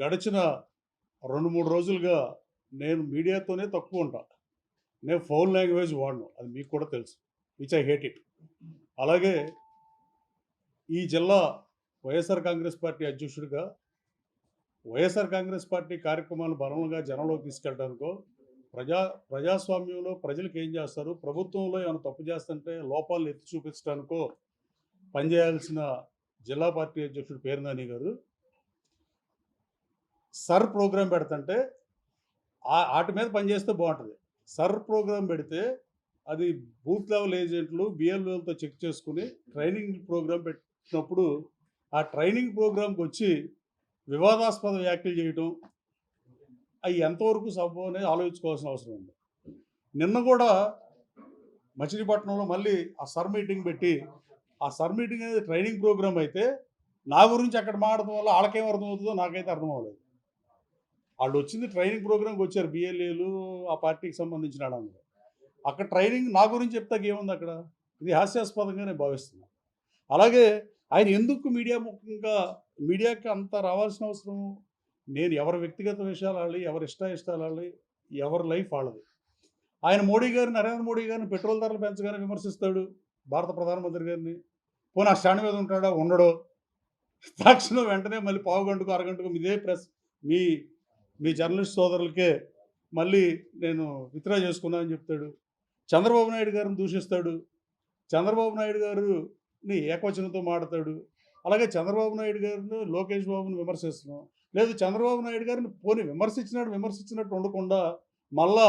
గడిచిన 2, 3 రోజులుగా నేను మీడియాతోనే తక్కువ ఉంటా. నేను ఫౌల్ లాంగ్వేజ్ వాడను. అది మీకు కూడా తెలుసు. Which I hate it. అలాగే ఈ జిల్లా వైఎస్ఆర్ కాంగ్రెస్ పార్టీ అధ్యక్షుడిగా వైఎస్ఆర్ కాంగ్రెస్ పార్టీ కార్యక్రమాలు బలంగా జనంలోకి తీసుకెళ్ళడానికో, ప్రజాస్వామ్యంలో ప్రజలకు ఏం చేస్తారు, ప్రభుత్వంలో ఏమైనా తప్పు చేస్తుంటే లోపాలను ఎత్తి చూపించడానికో పనిచేయాల్సిన జిల్లా పార్టీ అధ్యక్షుడు పేరు నాని గారు సర్ ప్రోగ్రాం పెడుతుంటే వాటి మీద పనిచేస్తే బాగుంటుంది. సర్ ప్రోగ్రాం పెడితే అది బూత్ లెవెల్ ఏజెంట్లు బిఎల్ఓలతో చెక్ చేసుకుని ట్రైనింగ్ ప్రోగ్రాం పెట్టినప్పుడు ఆ ట్రైనింగ్ ప్రోగ్రాంకి వచ్చి వివాదాస్పద వ్యాఖ్యలు చేయటం అవి ఎంతవరకు సబబు అనేది ఆలోచించుకోవాల్సిన అవసరం ఉంది. నిన్న కూడా మచిలీపట్నంలో మళ్ళీ ఆ సర్ మీటింగ్ పెట్టి ఆ సర్ మీటింగ్ అనేది ట్రైనింగ్ ప్రోగ్రాం అయితే నా గురించి అక్కడ మాట్లాడడం వల్ల వాళ్ళకేం అర్థమవుతుందో నాకైతే అర్థం అవ్వలేదు. వాళ్ళు వచ్చింది ట్రైనింగ్ ప్రోగ్రాంకి వచ్చారు, బిఎల్ఏలు ఆ పార్టీకి సంబంధించిన వాళ్ళందరూ. అక్కడ ట్రైనింగ్ నా గురించి చెప్తాక ఏముంది అక్కడ? ఇది హాస్యాస్పదంగా నేను భావిస్తున్నాను. అలాగే ఆయన ఎందుకు మీడియాకి అంత రావాల్సిన అవసరం? నేను ఎవరి వ్యక్తిగత విషయాలు వాళ్ళి, ఎవరి ఇష్టాలు వాళ్ళి, ఎవరి లైఫ్ వాళ్ళది. ఆయన నరేంద్ర మోడీ గారిని పెట్రోల్ ధరలు పెంచగానే విమర్శిస్తాడు, భారత ప్రధానమంత్రి గారిని. పోనీ ఆ స్టాండ్ మీద ఉంటాడో ఉండడో, తక్షణం వెంటనే మళ్ళీ పావు గంటకు అరగంటకు ఇదే ప్రెస్ మీ జర్నలిస్ట్ సోదరులకే మళ్ళీ నేను విత్డ్రా చేసుకున్నా అని చెప్తాడు. చంద్రబాబు నాయుడు గారిని దూషిస్తాడు, చంద్రబాబు నాయుడు గారిని ఏకవచనంతో మాడతాడు. అలాగే చంద్రబాబు నాయుడు గారిని లోకేష్ బాబుని విమర్శిస్తున్నాం. లేదు, చంద్రబాబు నాయుడు గారిని పోనీ విమర్శించినట్టు ఉండకుండా మళ్ళా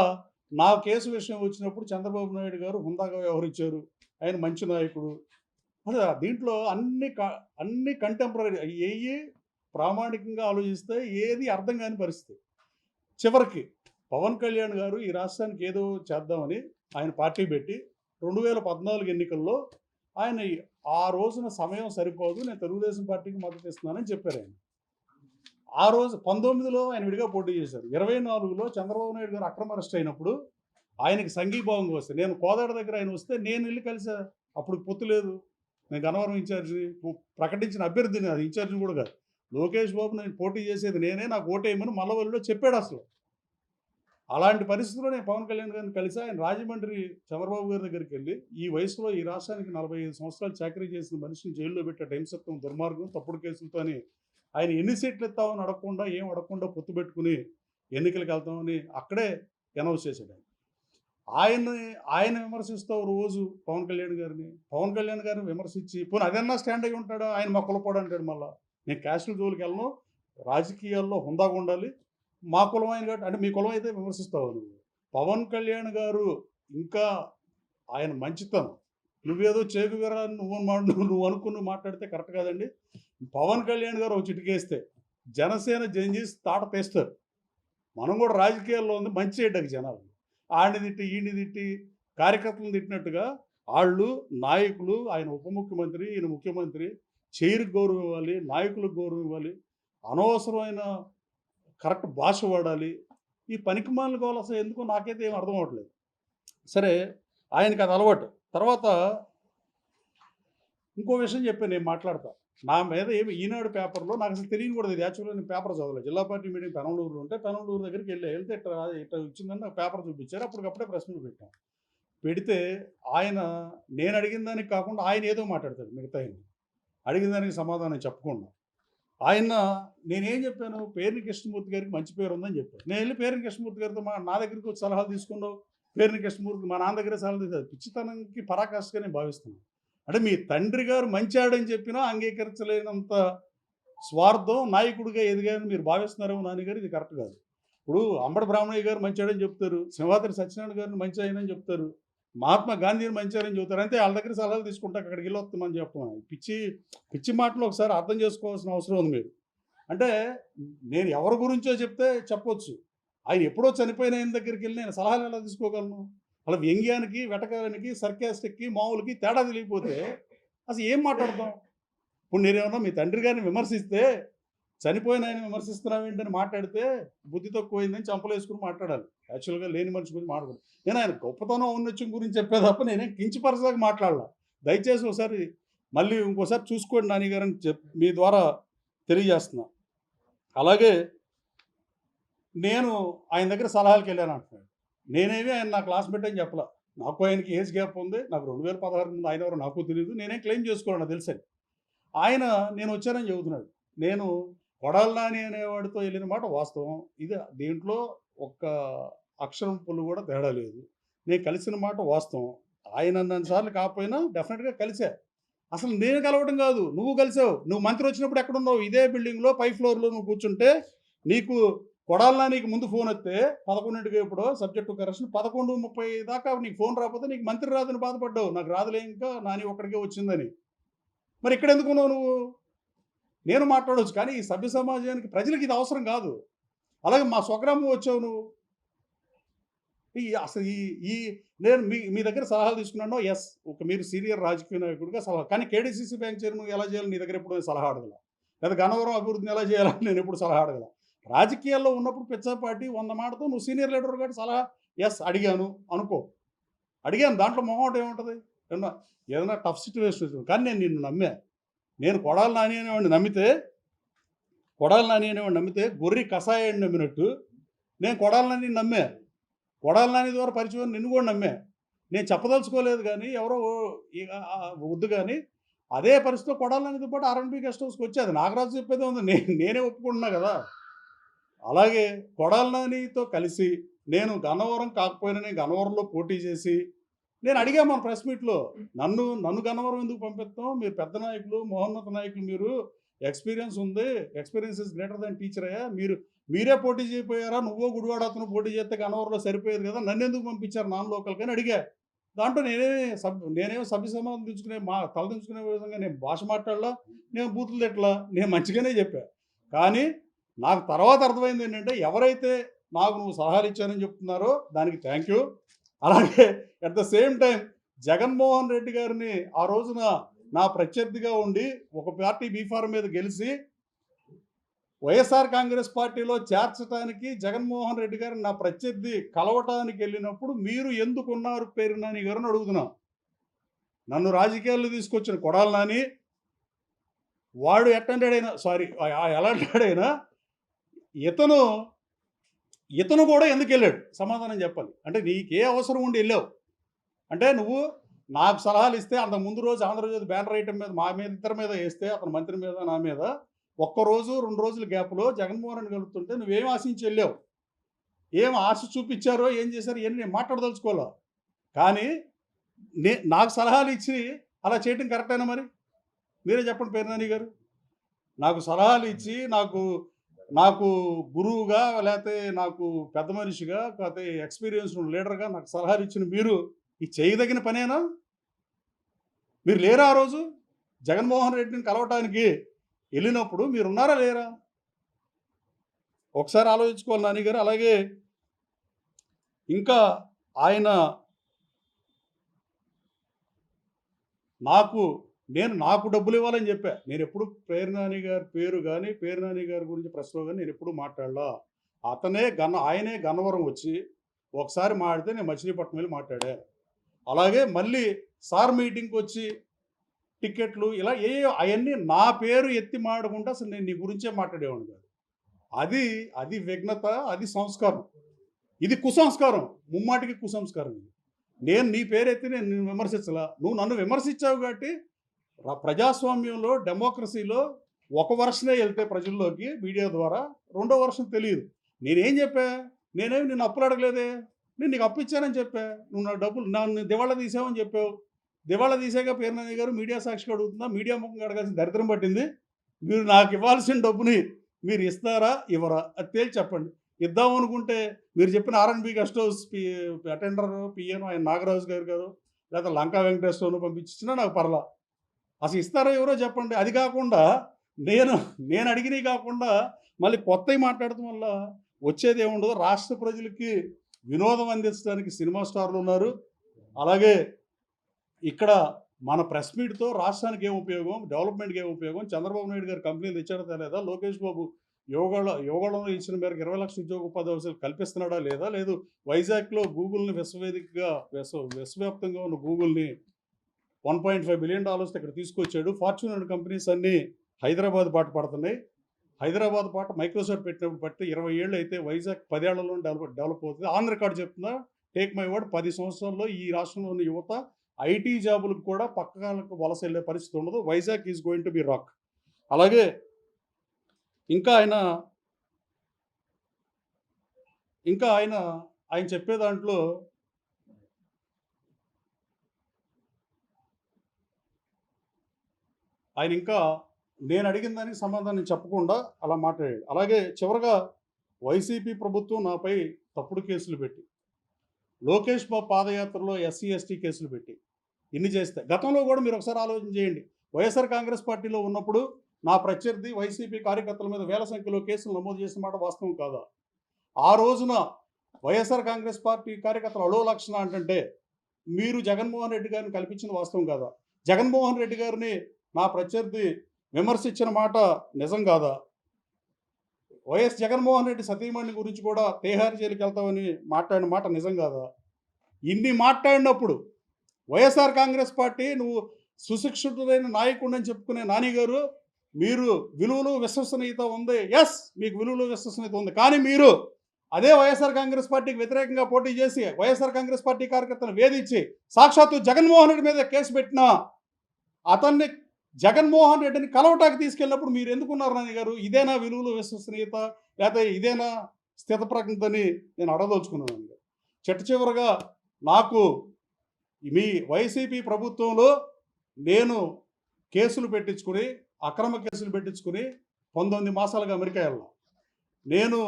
నా కేసు విషయం వచ్చినప్పుడు చంద్రబాబు నాయుడు గారు హుందాగా వ్యవహరించారు, ఆయన మంచి నాయకుడు. అదే దీంట్లో అన్ని కంటెంపరీ అయ్యి ప్రామాణికంగా ఆలోచిస్తే ఏది అర్థం కాని పరిస్థితి. చివరికి పవన్ కళ్యాణ్ గారు ఈ రాష్ట్రానికి ఏదో చేద్దామని ఆయన పార్టీ పెట్టి 2014 ఎన్నికల్లో ఆయన ఆ రోజున సమయం సరిపోదు, నేను తెలుగుదేశం పార్టీకి మద్దతు ఇస్తున్నానని చెప్పారు ఆయన. ఆ రోజు 19లో ఆయన విడిగా పోటీ చేశారు. 24లో చంద్రబాబు నాయుడు గారు అక్రమ అరెస్ట్ అయినప్పుడు ఆయనకి సంఘీభావంగా వస్తే, నేను కోదాడ దగ్గర ఆయన వస్తే నేను వెళ్ళి కలిసా. అప్పుడు పొత్తు లేదు, నేను గన్నవరం ఇన్ఛార్జి, ప్రకటించిన అభ్యర్థిని, అది ఇన్ఛార్జిని కూడా కాదు. లోకేష్ బాబు నేను పోటీ చేసేది నేనే, నాకు ఓటేయమని మల్లవల్లిలో చెప్పాడు అసలు. అలాంటి పరిస్థితుల్లో నేను పవన్ కళ్యాణ్ గారిని కలిసి ఆయన రాజమండ్రి చంద్రబాబు గారి దగ్గరికి వెళ్ళి, ఈ వయసులో ఈ రాష్ట్రానికి 45 సంవత్సరాలు చాకరీ చేసిన మనిషిని జైల్లో పెట్టే హింసత్వం, దుర్మార్గం, తప్పుడు కేసులతోని ఆయన ఎన్ని సీట్లు ఎత్తామని అడగకుండా పొత్తు పెట్టుకుని ఎన్నికలకు వెళ్తామని అక్కడే అనౌన్స్ చేశాడు. ఆయన విమర్శిస్తూ రోజు పవన్ కళ్యాణ్ గారిని విమర్శించి పోనీ అదన్నా స్టాండ్ అయ్యి ఉంటాడా? ఆయన మా కులపోడు అంటాడు. మళ్ళీ నేను క్యాస్టుల జోలికి వెళ్ళను, రాజకీయాల్లో హుందాగా ఉండాలి, మా కులం ఆయన కాబట్టి అంటే మీ కులం అయితే విమర్శిస్తావు నువ్వు. పవన్ కళ్యాణ్ గారు ఇంకా ఆయన మంచితనం, నువ్వేదో చేగువీరా నువ్వు అనుకుని మాట్లాడితే కరెక్ట్ కాదండి. పవన్ కళ్యాణ్ గారు ఒక చిటికేస్తే జనసేన జంజీస్ తాట తీస్తారు. మనం కూడా రాజకీయాల్లో ఉంది మంచి చేయడానికి జనాలు. ఆడిని తిట్టి కార్యకర్తలను తిట్టినట్టుగా వాళ్ళు నాయకులు, ఆయన ఉప ముఖ్యమంత్రి, ఈయన ముఖ్యమంత్రి, చైర్కి గౌరవం ఇవ్వాలి, నాయకులకు గౌరవం ఇవ్వాలి, అనవసరమైన కరెక్ట్ భాష వాడాలి. ఈ పనికిమాలిన గోల అసలు ఎందుకో నాకైతే ఏం అర్థం అవ్వట్లేదు. సరే, ఆయనకి అది అలవాటు. తర్వాత ఇంకో విషయం చెప్పాను, నేను మాట్లాడతా. నా మీద ఏమి ఈనాడు పేపర్లో నాకు అసలు తెలియని కూడా ఇది. యాక్చువల్గా నేను పేపర్ చదవలేదు. జిల్లా పార్టీ మీటింగ్ పెనంలూరులో ఉంటే పెనంలూరు దగ్గరికి వెళ్తే ఇట్లా ఇచ్చిందని నాకు పేపర్ చూపించారు. అప్పటికప్పుడే ప్రశ్నలు పెట్టాను. పెడితే నేను అడిగిన దానికి కాకుండా ఆయన ఏదో మాట్లాడతాడు, మిగతా అడిగిన దానికి సమాధానం చెప్పకుండా. నేనేం చెప్పాను, పేర్ని కృష్ణమూర్తి గారికి మంచి పేరు ఉందని చెప్పాను. నేను వెళ్ళి పేర్ని కృష్ణమూర్తి గారితో నా దగ్గరికి వచ్చి సలహాలు తీసుకున్నావు. పేర్ని కృష్ణమూర్తి మా నాన్న దగ్గర సలహాలు తీసుకోవాలి, పిచ్చితనానికి పరాకాష్ఠగా నేను భావిస్తున్నాను. అంటే మీ తండ్రి గారు మంచాడని చెప్పినా అంగీకరించలేనంత స్వార్థం నాయకుడిగా ఎదిగారని మీరు భావిస్తున్నారేమో నాన్నగారు, ఇది కరెక్ట్ కాదు. ఇప్పుడు అంబడి బ్రాహ్మణయ్య గారు మంచాడని చెప్తారు, సింహాద్రి సత్యనారాయణ గారిని మంచి ఆయనని చెప్తారు, మహాత్మా గాంధీని మంచారని చెబుతారు. అంతే, వాళ్ళ దగ్గర సలహాలు తీసుకుంటే అక్కడికి వెళ్ళి వస్తామని చెప్తాను. పిచ్చి మాటలు ఒకసారి అర్థం చేసుకోవాల్సిన అవసరం ఉంది మీరు. అంటే నేను ఎవరి గురించో చెప్తే చెప్పొచ్చు, ఆయన ఎప్పుడో చనిపోయిన ఆయన దగ్గరికి వెళ్ళి నేను సలహాలు ఎలా తీసుకోగలను? అలా వ్యంగ్యానికి, వెటకారానికి, సర్కాస్టిక్కి, మామూలుకి తేడా తెలియకపోతే అసలు ఏం మాట్లాడతాం? ఇప్పుడు నేనేమన్నా మీ తండ్రి గారిని విమర్శిస్తే చనిపోయిన ఆయన విమర్శిస్తున్నావు ఏంటని మాట్లాడితే బుద్ధి తక్కువైందని చంపలేసుకుని మాట్లాడాలి. యాక్చువల్గా లేని మనిషి గురించి మాట్లాడదు. నేను ఆయన గొప్పతనం ఔన్నత్యం గురించి చెప్పే తప్ప నేనేం కించపరచడానికి మాట్లాడాల. దయచేసి ఇంకోసారి చూసుకోండి నాని గారని మీ ద్వారా తెలియజేస్తున్నా. అలాగే నేను ఆయన దగ్గర సలహాలకి వెళ్ళాను అంటున్నాడు. నేనేమి ఆయన నా క్లాస్‌మేట్ అని చెప్పలా. నాకు ఆయనకి ఏజ్ గ్యాప్ ఉంది. నాకు 2016 ముందు ఆయన ఎవరో నాకు తెలీదు. నేనేం క్లెయిమ్ చేసుకోను నాకు తెలుసని. ఆయన నేను వచ్చానని చెబుతున్నాడు. నేను కొడాలి నాని అనేవాడితో వెళ్ళిన మాట వాస్తవం. ఇది దీంట్లో ఒక్క అక్షరం పుల్లు కూడా తేడా లేదు. నేను కలిసిన మాట వాస్తవం. ఆయన అన్నన్ని సార్లు కాకపోయినా డెఫినిట్‌గా కలిసా. అసలు నేను కలవడం కాదు. నువ్వు కలిసావు. నువ్వు మంత్రి వచ్చినప్పుడు ఎక్కడున్నావు? ఇదే బిల్డింగ్‌లో పై ఫ్లోర్‌లో నువ్వు కూర్చుంటే నీకు కొడాలి నానికి ముందు ఫోన్ వస్తే 11కి ఎప్పుడో సబ్జెక్ట్ టు కరెక్షన్ 11:30 దాకా నీకు ఫోన్ రాకపోతే నీకు మంత్రి రాదని బాధపడ్డావు. నాకు రాదులే ఇంకా నాని ఒక్కడికే వచ్చిందని. మరి ఇక్కడెందుకున్నావు నువ్వు? నేను మాట్లాడొచ్చు. కానీ ఈ సభ్య సమాజానికి ప్రజలకి ఇది అవసరం కాదు. అలాగే మా స్వగ్రామం వచ్చావు నువ్వు. అసలు ఈ ఈ నేను మీ దగ్గర సలహాలు తీసుకున్నాను. యెస్. మీరు సీనియర్ రాజకీయ నాయకుడిగా సలహా. కానీ కేడీసీసీ బ్యాంక్ చైర్మన్ ఎలా చేయాలో నీ దగ్గర ఎప్పుడు సలహా అడగల. లేదా గన్నవరం అభివృద్ధిని ఎలా చేయాలని నేను ఎప్పుడు సలహా అడగల. రాజకీయాల్లో ఉన్నప్పుడు పిచ్చాపాటి 100 మాటతో నువ్వు సీనియర్ లీడర్ కాబట్టి సలహా యెస్ అడిగాను అనుకో. అడిగాను దాంట్లో మొహమాటం ఏముంటది? ఏదైనా టఫ్ సిట్యుయేషన్ వచ్చింది. కానీ నేను నిన్ను నమ్మా. నేను కొడాలి నాని అనేవాడిని నమ్మితే గొర్రె కషాయాన్ని నమ్మినట్టు నేను కొడాలి నానిని నమ్మా. కొడాలి నాని ద్వారా పరిచయం నిన్ను కూడా నమ్మా. నేను చెప్పదలుచుకోలేదు కానీ ఎవరో వద్దు కానీ అదే పరిస్థితిలో కొడాలి నానితో పాటు ఆర్ఎన్బి గెస్ట్ హౌస్కి వచ్చేది. నాగరాజు చెప్పేదే ఉంది. నేనే ఒప్పుకుంటున్నా కదా. అలాగే కొడాలి నానితో కలిసి నేను గన్నవరం కాకపోయినా నేను గన్నవరంలో పోటీ చేసి నేను అడిగా మన ప్రెస్ మీట్లో నన్ను గన్నవరం ఎందుకు పంపిస్తాం? మీరు పెద్ద నాయకులు, మహోన్నత నాయకులు, మీరు ఎక్స్పీరియన్స్ ఉంది. Experience is greater than teacher అయ్యా. మీరే పోటీ చేయపోయారా? నువ్వో గుడివాడ అతను పోటీ చేస్తే గన్నవరంలో సరిపోయేది కదా. నన్ను ఎందుకు పంపించారు నాన్ లోకల్కి అని అడిగా. దాంట్లో నేనేమో సభ్య సమాధానం దించుకునే తలదించుకునే విధంగా నేను భాష మాట్లాడలా, నేను బూతులు తిట్టలా, నేను మంచిగానే చెప్పా. కానీ నాకు తర్వాత అర్థమైంది ఏంటంటే ఎవరైతే నాకు నువ్వు సలహాలు ఇచ్చానని చెప్తున్నారో దానికి థ్యాంక్ యూ. అలాగే at the same time Jaganmohan Reddy గారిని ఆ రోజున నా ప్రత్యర్థిగా ఉండి ఒక పార్టీ బీఫారం మీద గెలిచి వైఎస్ఆర్ కాంగ్రెస్ పార్టీలో చేర్చడానికి జగన్మోహన్ రెడ్డి గారిని నా ప్రత్యర్థి కలవటానికి వెళ్ళినప్పుడు మీరు ఎందుకున్నారు పేరు నాని గారిని అడుగుతున్నా. నన్ను రాజకీయాల్లో తీసుకొచ్చిన కొడాలి నాని వాడు ఎలాంటాడైనా ఇతను కూడా ఎందుకు వెళ్ళాడు సమాధానం చెప్పాలి. అంటే నీకే అవసరం ఉండి వెళ్ళావు అంటే నువ్వు నాకు సలహాలు ఇస్తే అంత ముందు రోజు ఆంధ్రజ్యోతి బ్యానర్ ఐటమ్ మీద మా మీద ఇద్దరి మీద వేస్తే అతని మంత్రి మీద నా మీద ఒక్కరోజు 2 రోజుల గ్యాప్లో జగన్మోహన్ రెడ్డి కలుపుతుంటే నువ్వేం ఆశించి వెళ్ళావు? ఏం ఆశ చూపించారో ఏం చేశారో ఇవన్నీ నేను మాట్లాడదలుచుకోవాలా. కానీ నాకు సలహాలు ఇచ్చి అలా చేయటం కరెక్టేనా? మరి మీరే చెప్పండి పేరు నాని గారు. నాకు సలహాలు ఇచ్చి నాకు గురువుగా లేకపోతే నాకు పెద్ద మనిషిగా లేకపోతే ఎక్స్పీరియన్స్ లీడర్గా నాకు సలహాలు ఇచ్చిన మీరు ఇది చేయదగిన పనేనా? మీరు లేరా ఆ రోజు జగన్మోహన్ రెడ్డిని కలవటానికి వెళ్ళినప్పుడు మీరున్నారా లేరా? ఒకసారి ఆలోచించుకోవాలి నాని గారు. అలాగే ఇంకా ఆయన నాకు డబ్బులు ఇవ్వాలని చెప్పా. నేను ఎప్పుడు పేరు నాని గారి పేరు కానీ పేరు నాని గారి గురించి ప్రశ్నలో కానీ నేను ఎప్పుడు మాట్లాడలా. ఆయనే గన్నవరం వచ్చి ఒకసారి మాట్లాడితే నేను మచిలీపట్నం వెళ్ళి మాట్లాడా. అలాగే మళ్ళీ సార్ మీటింగ్కి వచ్చి టికెట్లు ఇలా అవన్నీ నా పేరు ఎత్తి మాడకుండా అసలు నేను నీ గురించే మాట్లాడేవాడిని కాదు. అది విఘ్నత, అది సంస్కారం. ఇది కుసంస్కారం, ముమ్మాటికి కుసంస్కారం. ఇది నేను నీ పేరెత్తి నేను విమర్శించలా. నువ్వు నన్ను విమర్శించావు కాబట్టి ప్రజాస్వామ్యంలో డెమోక్రసీలో ఒక వర్షనే వెళ్తే ప్రజల్లోకి మీడియా ద్వారా రెండో వర్షన్ తెలియదు. నేనేం చెప్పా? నేనేమి నిన్ను అప్పులు అడగలేదే. నేను నీకు అప్పు ఇచ్చానని చెప్పా. నువ్వు నా డబ్బులు నన్ను దివాళా తీసావని చెప్పావు. దివాళా తీసాక పేరు నాని గారు మీడియా సాక్షిగా అడుగుతుందా? మీడియా ముఖంగా అడగాల్సిన దరిద్రం పట్టింది. మీరు నాకు ఇవ్వాల్సిన డబ్బుని మీరు ఇస్తారా ఇవ్వరా అది తేల్చి చెప్పండి. ఇద్దాం అనుకుంటే మీరు చెప్పిన R&B guest house attender PN ఆయన నాగరాజు గారు లేదా లంకా వెంకటేశ్వరను పంపించినా నాకు పర్లా. అసలు ఇస్తారో ఎవరో చెప్పండి. అది కాకుండా నేను అడిగినవి కాకుండా మళ్ళీ కొత్తవి మాట్లాడటం వల్ల వచ్చేది ఏముండదు. రాష్ట్ర ప్రజలకి వినోదం అందించడానికి సినిమా స్టార్లు ఉన్నారు. అలాగే ఇక్కడ మన ప్రెస్ మీట్తో రాష్ట్రానికి ఏం ఉపయోగం, డెవలప్మెంట్కి ఏం ఉపయోగం, చంద్రబాబు నాయుడు గారు కంపెనీలు తెచ్చాడా లేదా, లోకేష్ బాబు యోగాలో ఇచ్చిన మేరకు 20 లక్షల ఉద్యోగ ఉపాధి అవకాశాలు కల్పిస్తున్నాడా లేదా, లేదు వైజాగ్లో గూగుల్ని విశ్వవ్యాప్తంగా ఉన్న గూగుల్ని $1.5 బిలియన్ ఇక్కడ తీసుకొచ్చాడు. ఫార్చ్యూన్ కంపెనీస్ అన్నీ హైదరాబాద్ బాట పడుతున్నాయి. హైదరాబాద్ పాట మైక్రోసాఫ్ట్ పెట్టినప్పుడు బట్టి 20 ఏళ్ళు అయితే వైజాగ్ 10 ఏళ్లలో డెవలప్ అవుతుంది. ఆన్ రికార్డ్ చెప్తున్నా, టేక్ మై వర్డ్ 10 సంవత్సరాల్లో ఈ రాష్ట్రంలోని యువత ఐటీ జాబులకు కూడా పక్కలకు వలస వెళ్ళే పరిస్థితి ఉండదు. Vizag is going to be rock. అలాగే ఇంకా ఆయన చెప్పే దాంట్లో ఆయన ఇంకా నేను అడిగిన దానికి సమాధానం చెప్పకుండా అలా మాట్లాడాడు. అలాగే చివరగా వైసీపీ ప్రభుత్వం నాపై తప్పుడు కేసులు పెట్టి, లోకేష్ బాబు పాదయాత్రలో ఎస్సీ ఎస్టీ కేసులు పెట్టి ఇన్ని చేస్తే, గతంలో కూడా మీరు ఒకసారి ఆలోచన చేయండి. వైఎస్ఆర్ కాంగ్రెస్ పార్టీలో ఉన్నప్పుడు నా ప్రత్యర్థి వైసీపీ కార్యకర్తల మీద వేల సంఖ్యలో కేసులు నమోదు చేసిన మాట వాస్తవం కాదా? ఆ రోజున వైఎస్ఆర్ కాంగ్రెస్ పార్టీ కార్యకర్తలు అలో లక్షణ అంటే మీరు జగన్మోహన్ రెడ్డి గారిని కల్పించిన వాస్తవం కాదా? జగన్మోహన్ రెడ్డి గారిని నా ప్రత్యర్థి విమర్శించిన మాట నిజం కాదా? వైఎస్ జగన్మోహన్ రెడ్డి సతీమణి గురించి కూడా తేహార్ జైలుకి వెళ్తామని మాట్లాడిన మాట నిజం కాదా? ఇన్ని మాట్లాడినప్పుడు వైఎస్ఆర్ కాంగ్రెస్ పార్టీ నువ్వు సుశిక్షితుడైన నాయకుడని చెప్పుకునే నాని గారు, మీరు విలువలు విశ్వసనీయత ఉంది, ఎస్ మీకు విలువలు విశ్వసనీయత ఉంది, కానీ మీరు అదే వైఎస్ఆర్ కాంగ్రెస్ పార్టీకి వ్యతిరేకంగా పోటీ చేసి వైఎస్ఆర్ కాంగ్రెస్ పార్టీ కార్యకర్తలను వేధించి సాక్షాత్తు జగన్మోహన్ రెడ్డి మీద కేసు పెట్టినా అతన్ని జగన్మోహన్ రెడ్డిని కలవటానికి తీసుకెళ్ళినప్పుడు మీరు ఎందుకున్నారు నాని గారు? ఇదేనా విలువలు విశ్వసనీయత, లేకపోతే ఇదేనా స్థితప్రజ్ఞతని నేను అడగదలుచుకున్నాను. చిట్ట చివరగా నాకు మీ వైసీపీ ప్రభుత్వంలో నేను కేసులు పెట్టించుకుని, అక్రమ కేసులు పెట్టించుకుని 19 మాసాలుగా అమెరికా వెళ్ళాను. నేను